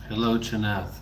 Hello, Chanath.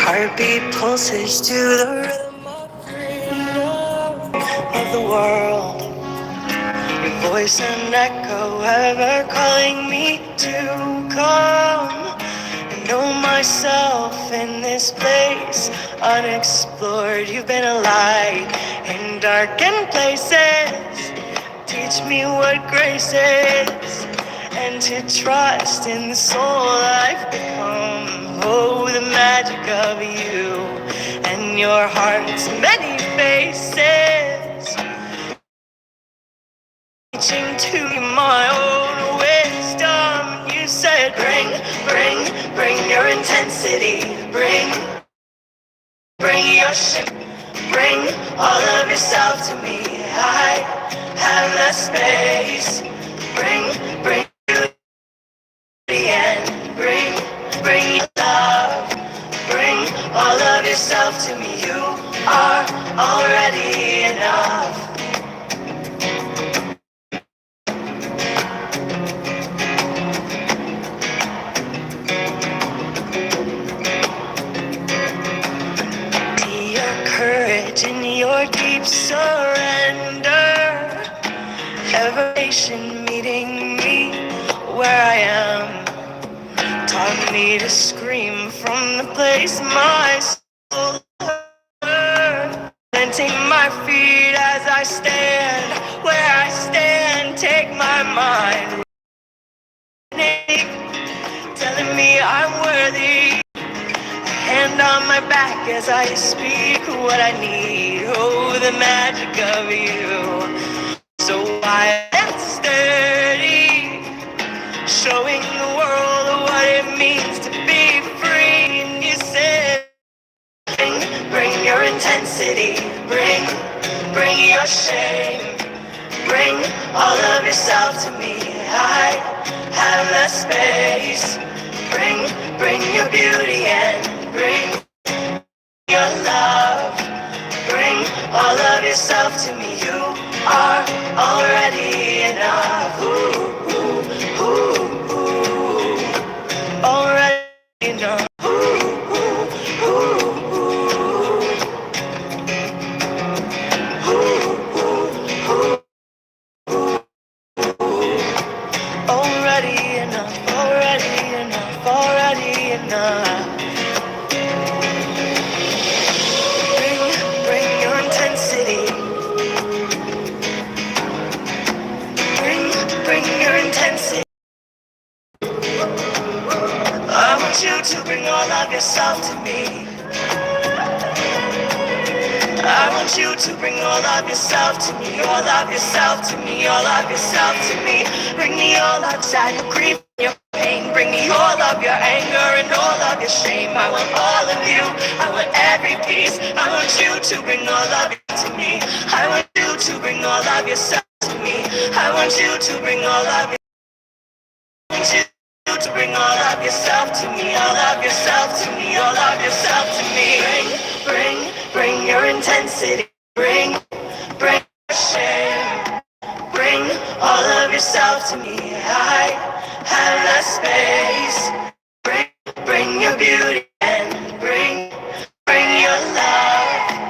Heartbeat pulses to the rhythm of freedom of the world. Your voice an echo ever calling me to come and know myself in this place unexplored. You've been a light in darkened places. Teach me what grace is and to trust in the soul I've become. Oh, the magic of you and your heart's many faces, teaching to me my own wisdom. You said, bring your intensity, bring your shit, bring all of yourself to me. I have the space. Bring beauty and bring your love. Bring all of yourself to me. You are already enough. Courage in your deep surrender, elevation meeting me where I am, taught me to scream from the place my soul heard, planting my feet as I stand where I stand, take my mind, telling me I'm worthy. Hand on my back as I speak what I need. Oh, the magic of you. So wild and sturdy, showing the world what it means to be free. And you said, bring your intensity, bring your shame, bring all of yourself to me. I have the space. Bring your beauty and bring your love. Bring all of yourself to me. You are already enough. Already enough. Already enough. Already enough. Already enough. Bring your intensity. Bring your intensity. I want you to bring all of yourself to me. I want you to bring all of yourself to me, all of yourself to me, all of yourself to me. Bring me all outside your grief and your pain. Bring me all of your anger and all of your shame. I want all of you. I want every piece. I want you to bring all of it to me. I want you to bring all of yourself to me. I want you to bring all of your to bring all of yourself to me, all of yourself to me, all of yourself to me. Bring your intensity. Bring your shame. Bring all of yourself to me. I have less space. Bring your beauty and bring your love.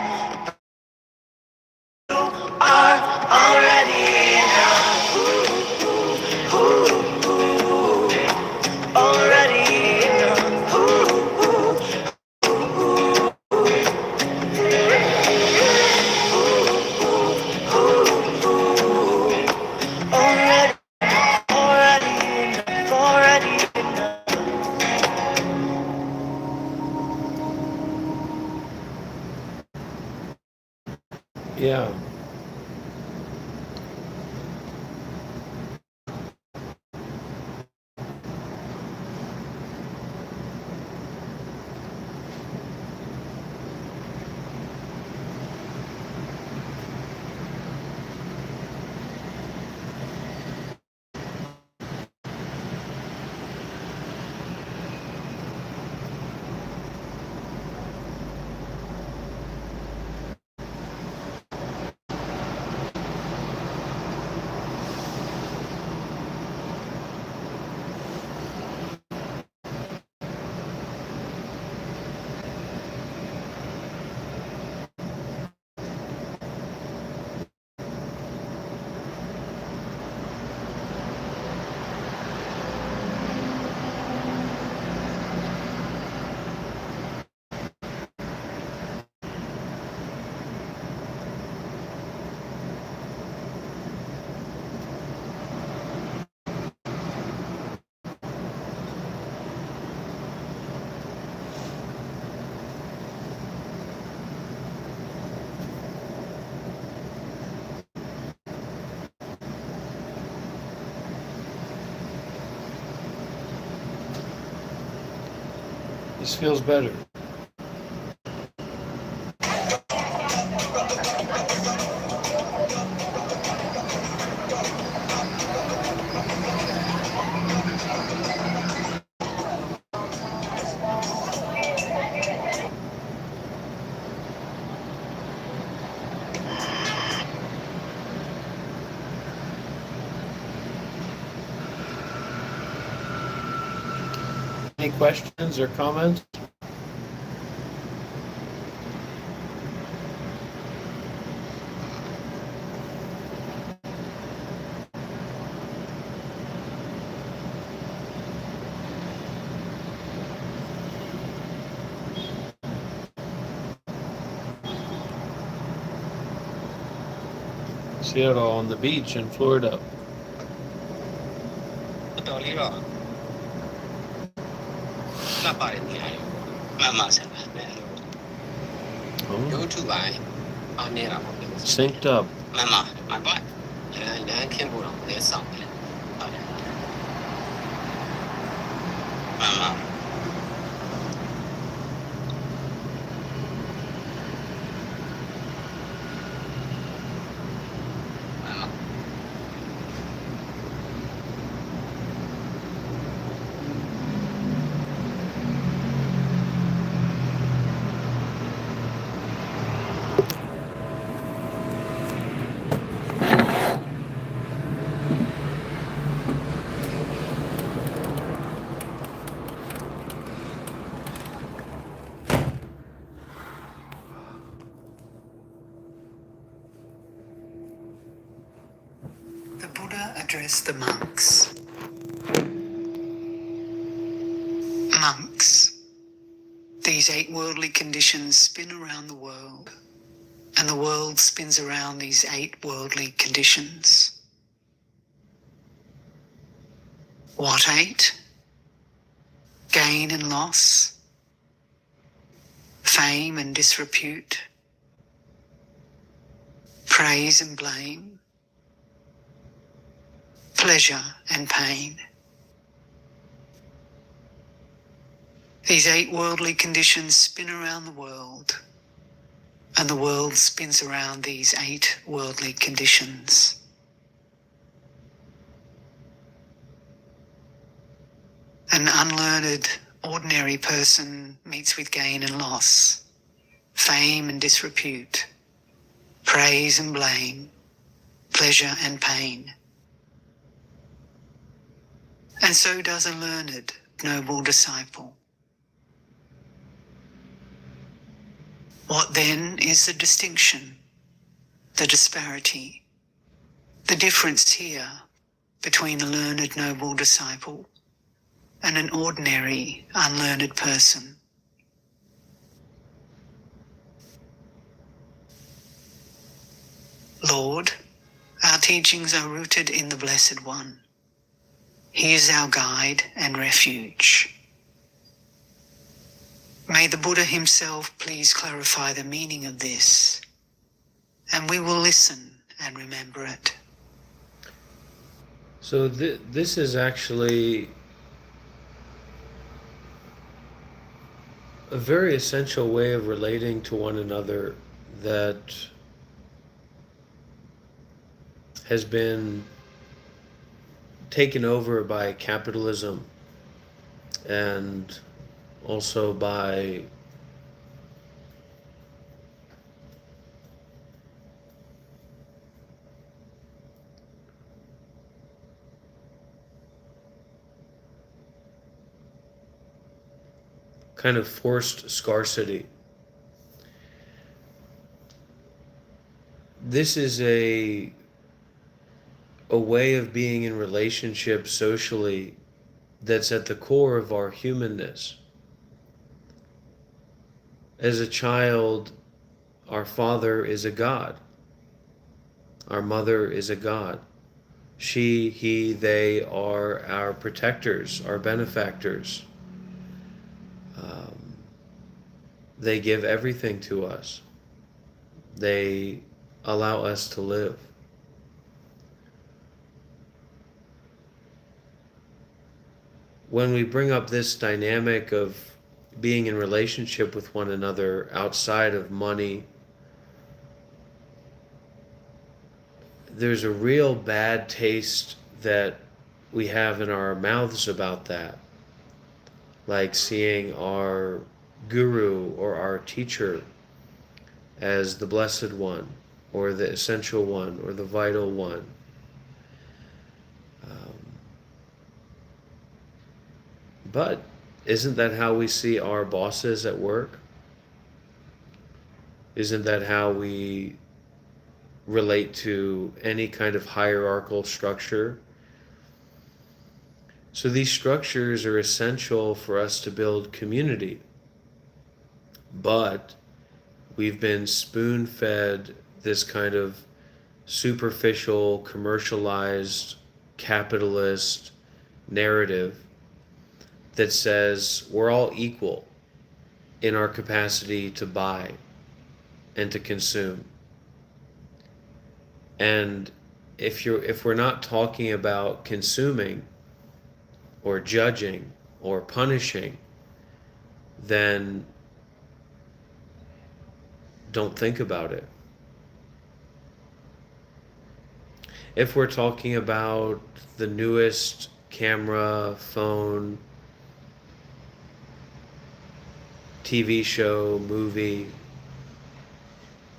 You are already enough. Already enough. Already enough. Already enough. Yeah. This feels better. Any questions or comments? Seattle on the beach in Florida. Synced up. Buddha addressed the monks. Monks, these 8 worldly conditions spin around the world, and the world spins around these 8 worldly conditions. What 8? Gain and loss, fame and disrepute, praise and blame, pleasure and pain. These 8 worldly conditions spin around the world, and the world spins around these 8 worldly conditions. An unlearned, ordinary person meets with gain and loss, fame and disrepute, praise and blame, pleasure and pain. And so does a learned, noble disciple. What then is the distinction, the disparity, the difference here between a learned, noble disciple and an ordinary, unlearned person? Lord, our teachings are rooted in the Blessed One. He is our guide and refuge. May the Buddha himself please clarify the meaning of this, and we will listen and remember it. So this is actually a very essential way of relating to one another that has been taken over by capitalism and also by kind of forced scarcity. This is a way of being in relationship socially that's at the core of our humanness. As a child, our father is a god. Our mother is a god. She, he, they are our protectors, our benefactors. They give everything to us. They allow us to live. When we bring up this dynamic of being in relationship with one another outside of money, there's a real bad taste that we have in our mouths about that. Like seeing our guru or our teacher as the blessed one, or the essential one, or the vital one. But isn't that how we see our bosses at work? Isn't that how we relate to any kind of hierarchical structure? So these structures are essential for us to build community. But we've been spoon-fed this kind of superficial, commercialized, capitalist narrative that says we're all equal in our capacity to buy and to consume. And if we're not talking about consuming or judging or punishing, then don't think about it. If we're talking about the newest camera, phone, TV show, movie,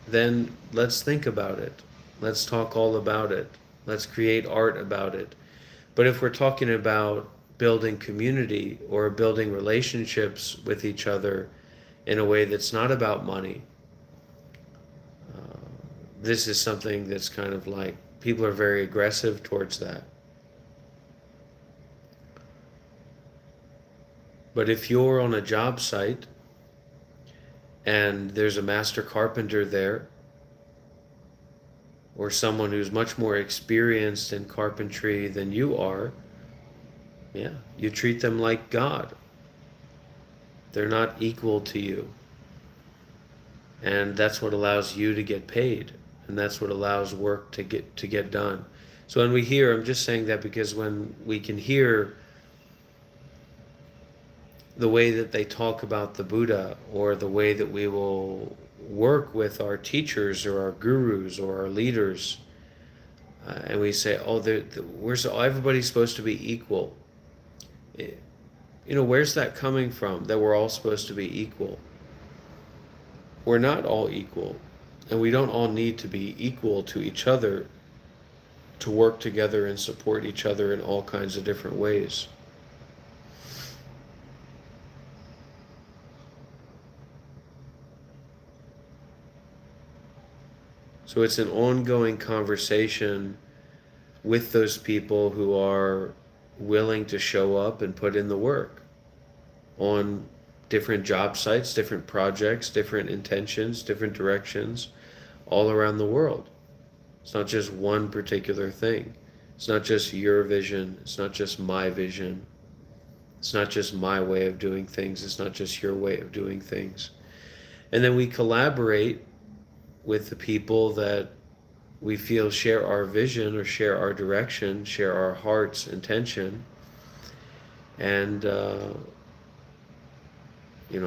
then let's think about it. Let's talk all about it. Let's create art about it. But if we're talking about building community or building relationships with each other in a way that's not about money, this is something that's kind of like people are very aggressive towards that. But if you're on a job site and there's a master carpenter there, or someone who's much more experienced in carpentry than you are, yeah, you treat them like God. They're not equal to you. And that's what allows you to get paid. And that's what allows work to get done. So when we hear, I'm just saying that because when we can hear the way that they talk about the Buddha, or the way that we will work with our teachers or our gurus or our leaders, and we say, oh, everybody's supposed to be equal. Where's that coming from, that we're all supposed to be equal? We're not all equal, and we don't all need to be equal to each other to work together and support each other in all kinds of different ways. So it's an ongoing conversation with those people who are willing to show up and put in the work on different job sites, different projects, different intentions, different directions all around the world. It's not just one particular thing. It's not just your vision. It's not just my vision. It's not just my way of doing things. It's not just your way of doing things. And then we collaborate with the people that we feel share our vision or share our direction, share our heart's intention. And,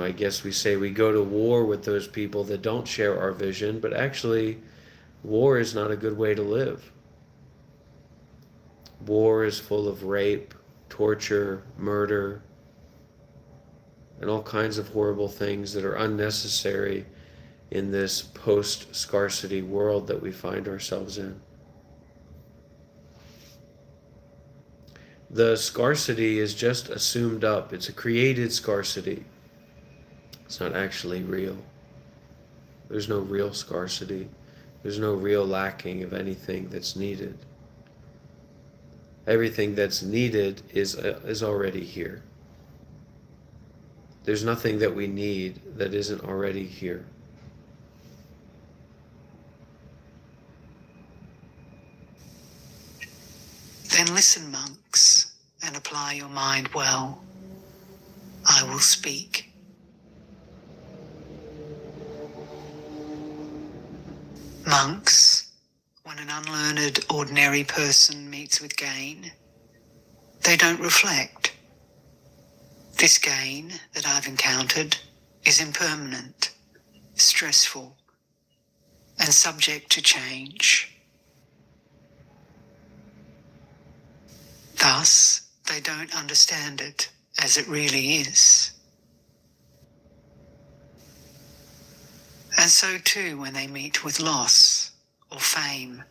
I guess we say we go to war with those people that don't share our vision, but actually, war is not a good way to live. War is full of rape, torture, murder, and all kinds of horrible things that are unnecessary in this post-scarcity world that we find ourselves in. The scarcity is just assumed up. It's a created scarcity. It's not actually real. There's no real scarcity. There's no real lacking of anything that's needed. Everything that's needed is already here. There's nothing that we need that isn't already here. Then listen, monks, and apply your mind well. I will speak. Monks, when an unlearned, ordinary person meets with gain, they don't reflect. This gain that I've encountered is impermanent, stressful, and subject to change. Thus, they don't understand it as it really is. And so too when they meet with loss or fame,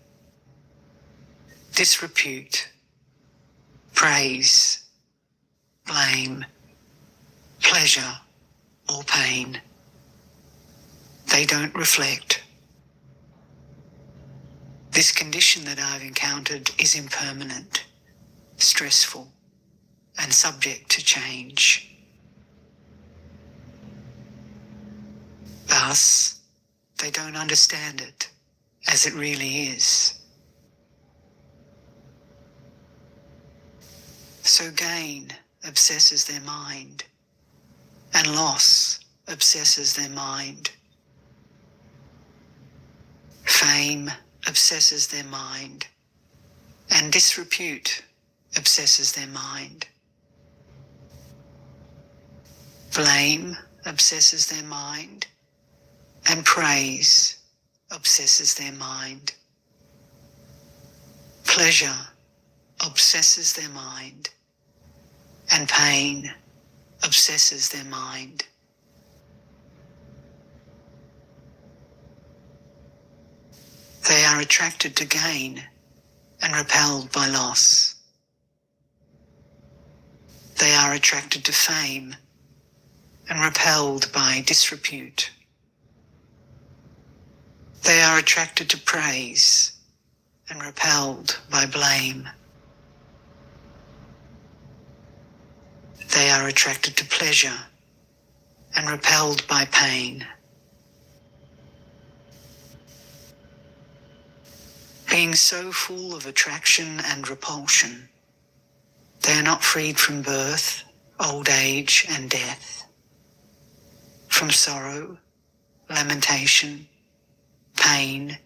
disrepute, praise, blame, pleasure, or pain. They don't reflect. This condition that I've encountered is impermanent, stressful, and subject to change. Thus, they don't understand it as it really is. So gain obsesses their mind, and loss obsesses their mind. Fame obsesses their mind, and disrepute obsesses their mind. Blame obsesses their mind, and praise obsesses their mind. Pleasure obsesses their mind, and pain obsesses their mind. They are attracted to gain and repelled by loss. They are attracted to fame and repelled by disrepute. They are attracted to praise and repelled by blame. They are attracted to pleasure and repelled by pain. Being so full of attraction and repulsion, they are not freed from birth, old age, and death, from sorrow, lamentation, pain,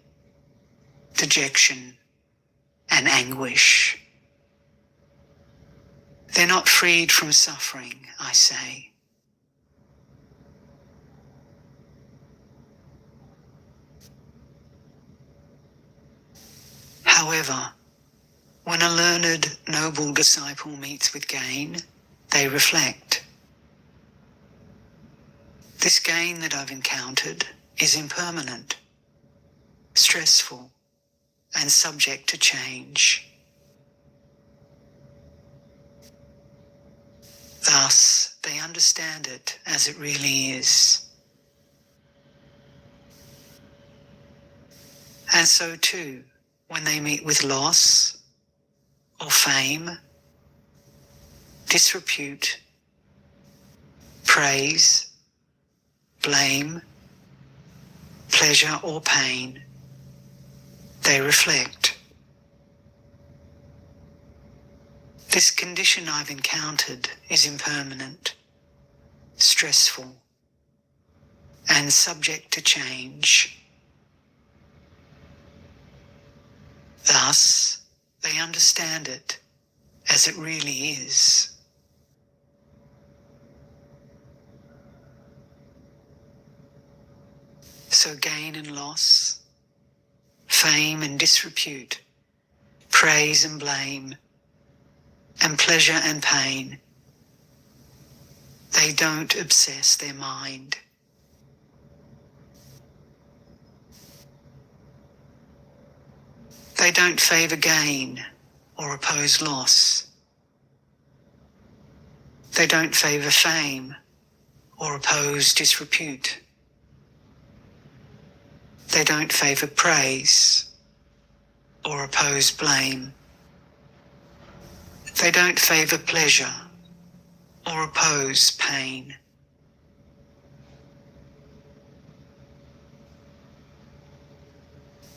dejection, and anguish. They're not freed from suffering, I say. However, when a learned, noble disciple meets with gain, they reflect. This gain that I've encountered is impermanent, stressful, and subject to change. Thus, they understand it as it really is. And so too, when they meet with loss, or fame, disrepute, praise, blame, pleasure or pain, they reflect. This condition I've encountered is impermanent, stressful, and subject to change. Thus, they understand it as it really is. So gain and loss, fame and disrepute, praise and blame, and pleasure and pain, they don't obsess their mind. They don't favour gain or oppose loss. They don't favour fame or oppose disrepute. They don't favour praise or oppose blame. They don't favour pleasure or oppose pain.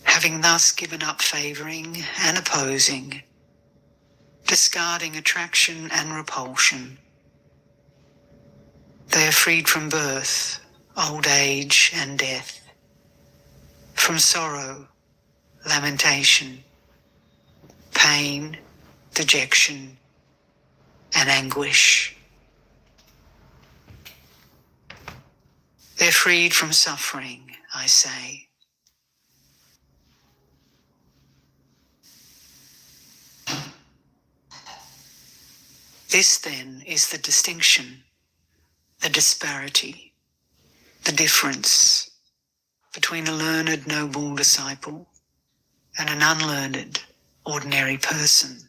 Having thus given up favouring and opposing, discarding attraction and repulsion, they are freed from birth, old age, and death, from sorrow, lamentation, pain, dejection, and anguish. They're freed from suffering, I say. This then is the distinction, the disparity, the difference between a learned noble disciple and an unlearned ordinary person.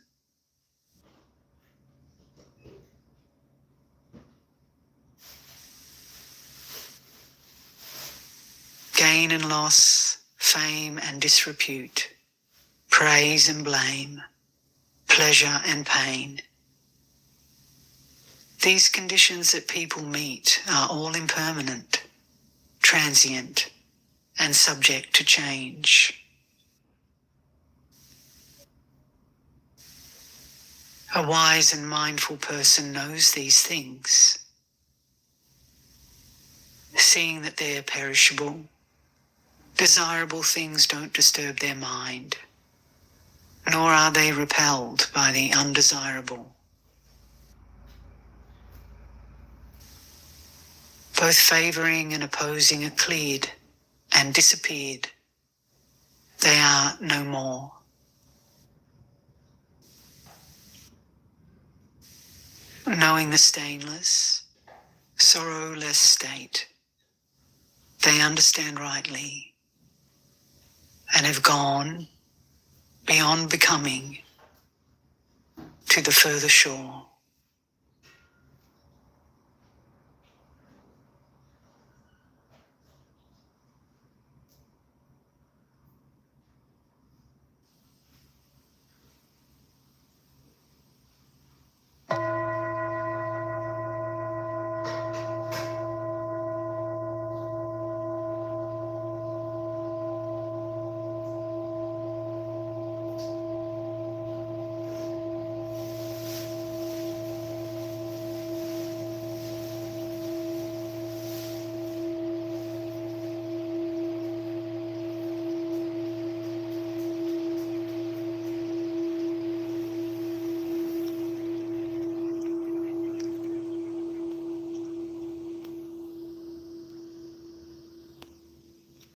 Gain and loss, fame and disrepute, praise and blame, pleasure and pain. These conditions that people meet are all impermanent, transient, and subject to change. A wise and mindful person knows these things, seeing that they are perishable. Desirable things don't disturb their mind, nor are they repelled by the undesirable. Both favouring and opposing are cleared and disappeared. They are no more. Knowing the stainless, sorrowless state, they understand rightly and have gone beyond becoming to the further shore.